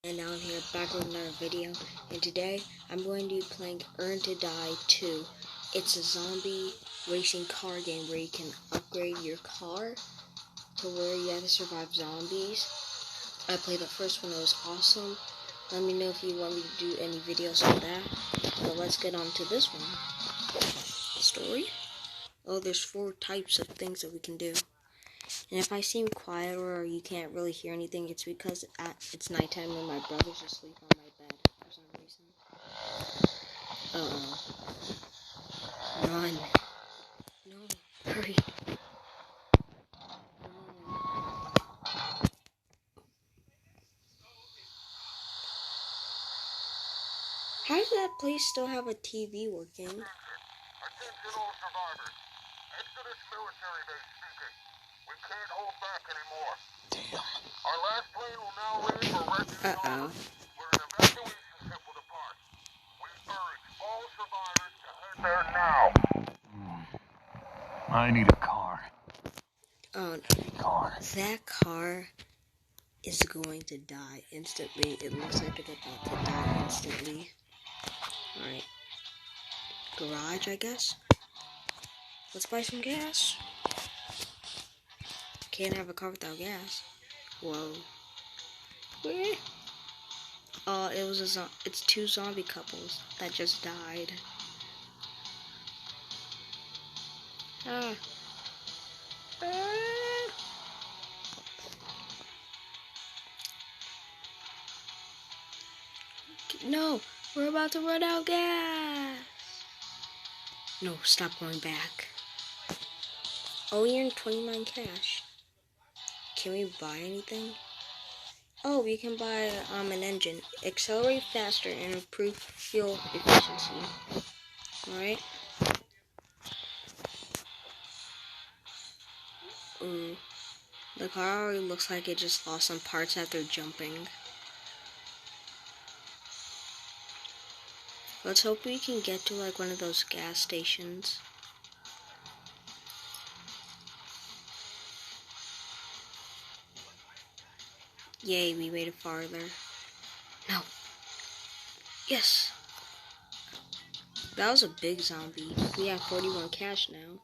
And now I'm here back with another video, and today I'm going to be playing Earn to Die 2. It's a zombie racing car game where you can upgrade your car to where you have to survive zombies. I played the first one, it was awesome. Let me know if you want me to do any videos on that. But let's get on to this one. Story? Oh, there's 4 types of things that we can do. And if I seem quiet or you can't really hear anything, it's because it's nighttime and my brother's asleep on my bed for some reason. Run. No, hurry. How does that place still have a TV working? Attention all survivors. Exodus military base speaking. We can't hold back anymore. Damn. Our last plane will now leave for rescue Armor, where an evacuation ship will depart. We urge all survivors to head there now. I need a car. Oh, that car is going to die instantly. It looks like it's about to die instantly. Alright. Garage, I guess? Let's buy some gas. Can't have a car without gas. Whoa. Where? It's 2 zombie couples that just died. No, we're about to run out of gas. No, stop going back. Oh, we earned 29 cash. Can we buy anything? Oh, we can buy an engine. Accelerate faster and improve fuel efficiency. Alright. Ooh. The car already looks like it just lost some parts after jumping. Let's hope we can get to like one of those gas stations. Yay, we made it farther. No. Yes. That was a big zombie. We have 41 cash now.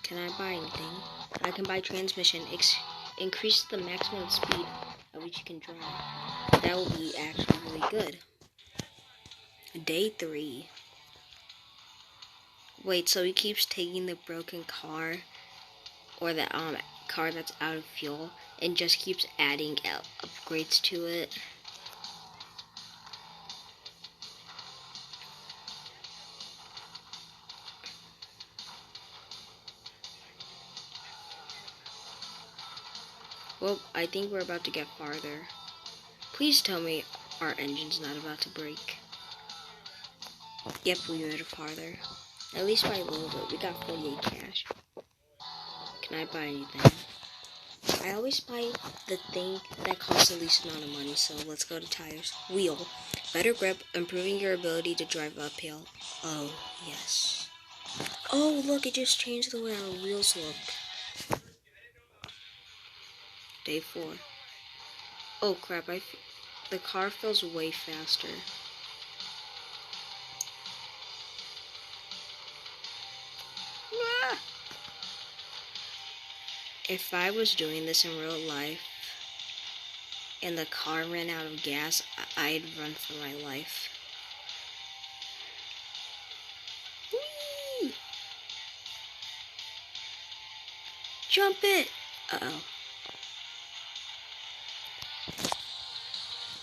Can I buy anything? I can buy transmission. Increase the maximum speed at which you can drive. That will be actually really good. Day 3. Wait, so he keeps taking the broken car or the car that's out of fuel and just keeps adding upgrades to it. Well, I think we're about to get farther. Please tell me our engine's not about to break. Yep, we made it farther. At least by a little bit. We got 48 cash. Can I buy anything? I always buy the thing that costs the least amount of money, so let's go to tires. Wheel. Better grip, improving your ability to drive uphill. Oh, yes. Oh, look, it just changed the way our wheels look. Day 4. Oh, crap, the car feels way faster. If I was doing this in real life and the car ran out of gas, I'd run for my life. Whee! Jump it! Uh-oh.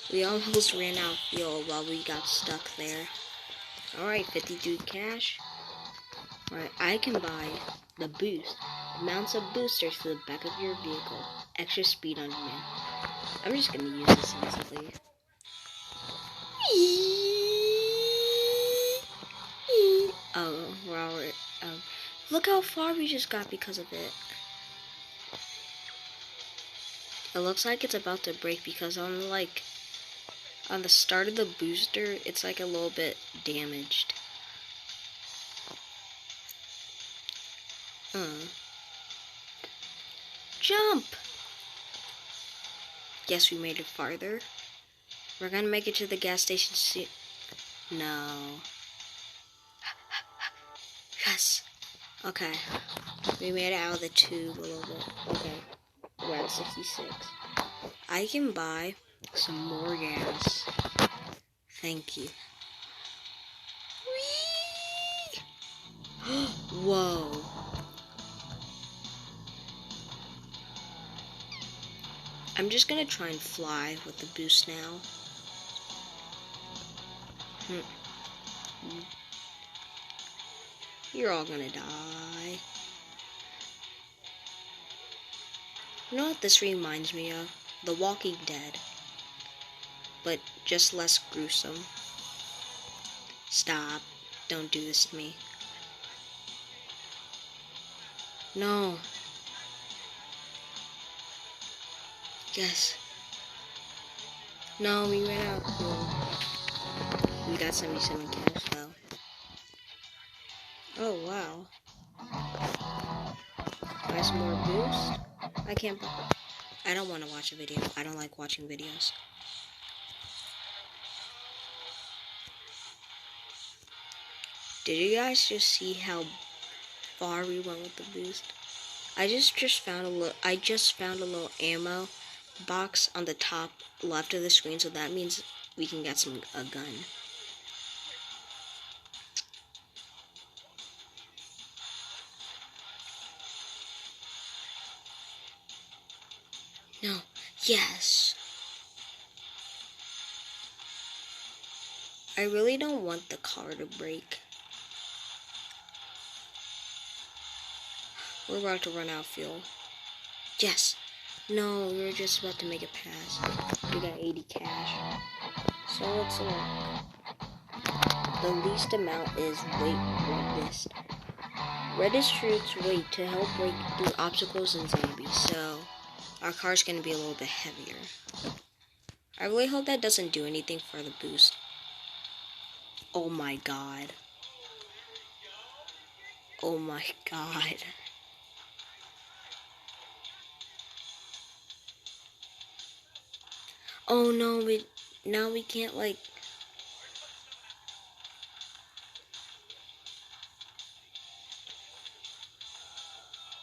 We almost ran out of fuel while we got stuck there. Alright, 53 cash. Alright, I can buy the boost. Mounts a booster to the back of your vehicle. Extra speed on demand. I'm just gonna use this easily. Oh, we're already, look how far we just got because of it. It looks like it's about to break because on the start of the booster, it's like a little bit damaged. Jump! Yes, we made it farther. We're gonna make it to the gas station soon. No. Yes. Okay. We made it out of the tube a little bit. Okay. We're at 66. I can buy some more gas. Thank you. Whee! Whoa. I'm just gonna try and fly with the boost now. You're all gonna die. You know what this reminds me of? The Walking Dead. But just less gruesome. Stop. Don't do this to me. No. Yes. No, we ran out. We got 77 cash though. Oh wow. Buy some more boost? I can't. I don't want to watch a video. I don't like watching videos. Did you guys just see how far we went with the boost? I just found a little ammo box on the top left of the screen, so that means we can get a gun. No. Yes. I really don't want the car to break. We're about to run out of fuel. Yes. No, we were just about to make a pass. We got 80 cash. So let's look. The least amount is redist. Redist troops wait to help break through obstacles and zombies, so our car's gonna be a little bit heavier. I really hope that doesn't do anything for the boost. Oh my god. Oh my god. Oh no, now we can't like.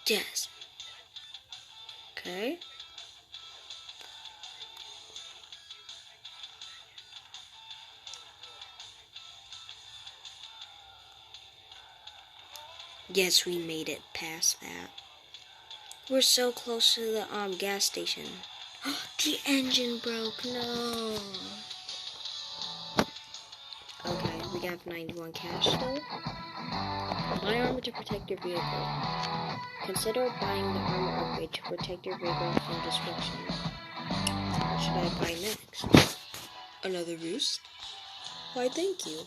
Yes. Okay. Yes, we made it past that. We're so close to the gas station. The engine broke. No. Okay, we got 91 cash though. Buy armor to protect your vehicle. Consider buying the armor upgrade to protect your vehicle from destruction. What should I buy next? Another boost? Why, thank you.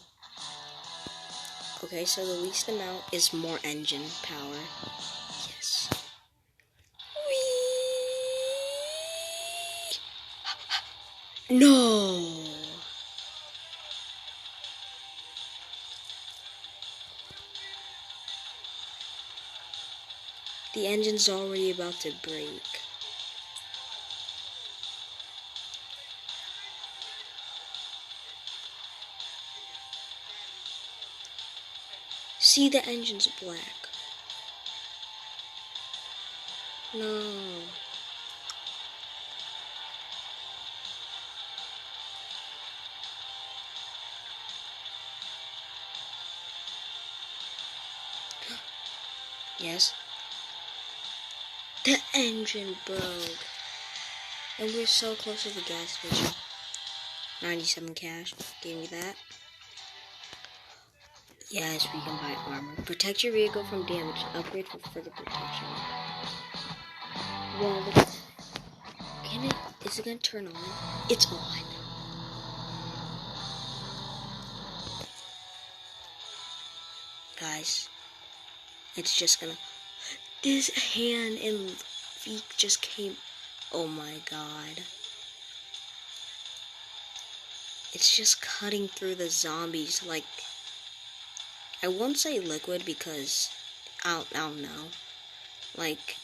Okay, so the least amount is more engine power. Yes. Whee! No! The engine's already about to break. See, the engine's black. No. Yes. The engine broke. And we're so close to the gas station. 97 cash. Give me that. Yes, we can buy armor. Protect your vehicle from damage. Upgrade for further protection. Well, is it gonna turn on? It's on. Guys, it's just gonna. This hand and feet just came. Oh my god. It's just cutting through the zombies like. I won't say liquid because I don't know. Like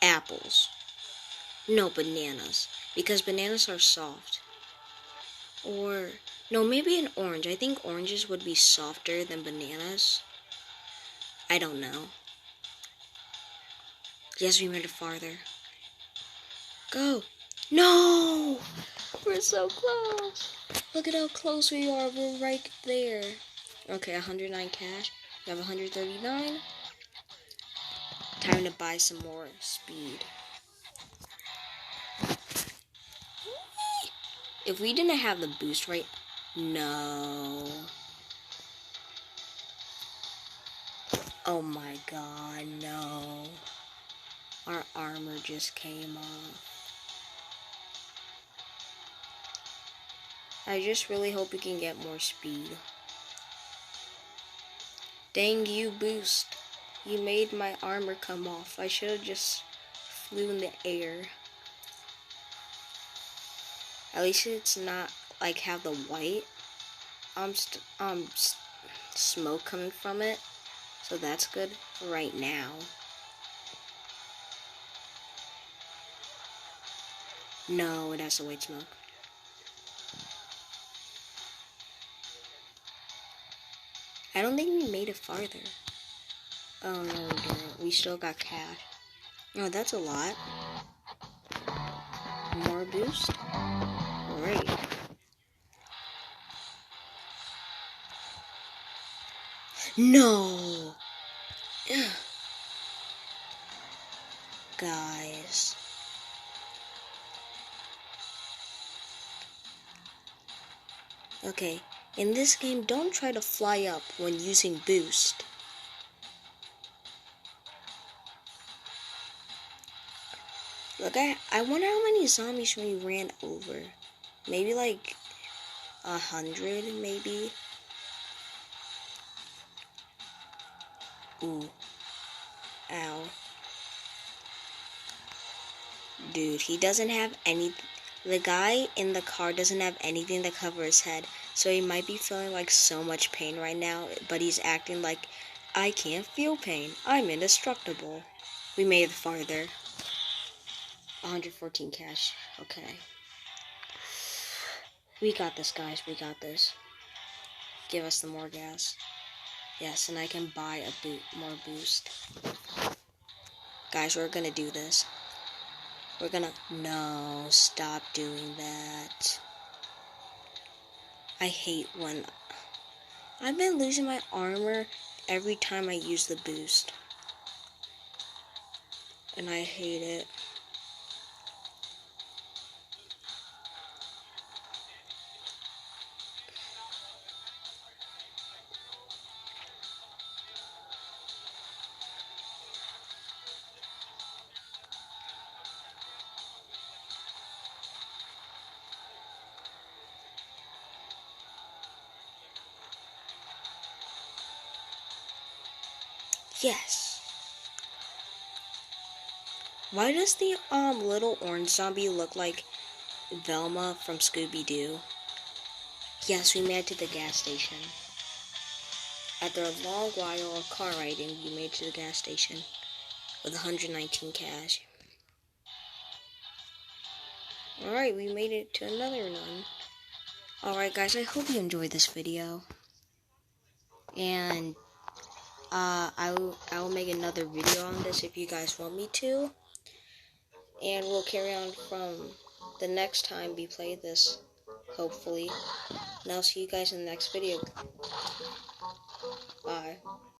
apples. No, bananas. Because bananas are soft. Or, no, maybe an orange. I think oranges would be softer than bananas. I don't know. Yes, we made it farther. Go. No! We're so close. Look at how close we are. We're right there. Okay, 109 cash. We have 139. Time to buy some more speed. If we didn't have the boost right... No. Oh my god, no. Our armor just came off. I just really hope we can get more speed. Dang you, boost. You made my armor come off. I should have just flew in the air. At least it's not like have the white smoke coming from it. So that's good right now. No, it has the white smoke. I don't think we made it farther. Oh no, we didn't. We still got cash. Oh, that's a lot. More boost. Great. No. Ugh. Guys. Okay, in this game, don't try to fly up when using boost. Look, I wonder how many zombies we ran over. Maybe like 100, maybe. Ooh. Ow. Dude, he doesn't have any... The guy in the car doesn't have anything to cover his head. So he might be feeling like so much pain right now. But he's acting like, I can't feel pain. I'm indestructible. We made it farther. 114 cash. Okay. We got this, guys. We got this. Give us the more gas. Yes, and I can buy more boost. Guys, we're gonna do this. We're gonna... No, stop doing that. I hate when... I've been losing my armor every time I use the boost. And I hate it. Yes. Why does the little orange zombie look like Velma from Scooby-Doo? Yes, we made it to the gas station. After a long while of car riding, we made it to the gas station with 119 cash. Alright, we made it to another run. Alright guys, I hope you enjoyed this video. And I will make another video on this if you guys want me to. And we'll carry on from the next time we play this, hopefully. And I'll see you guys in the next video. Bye.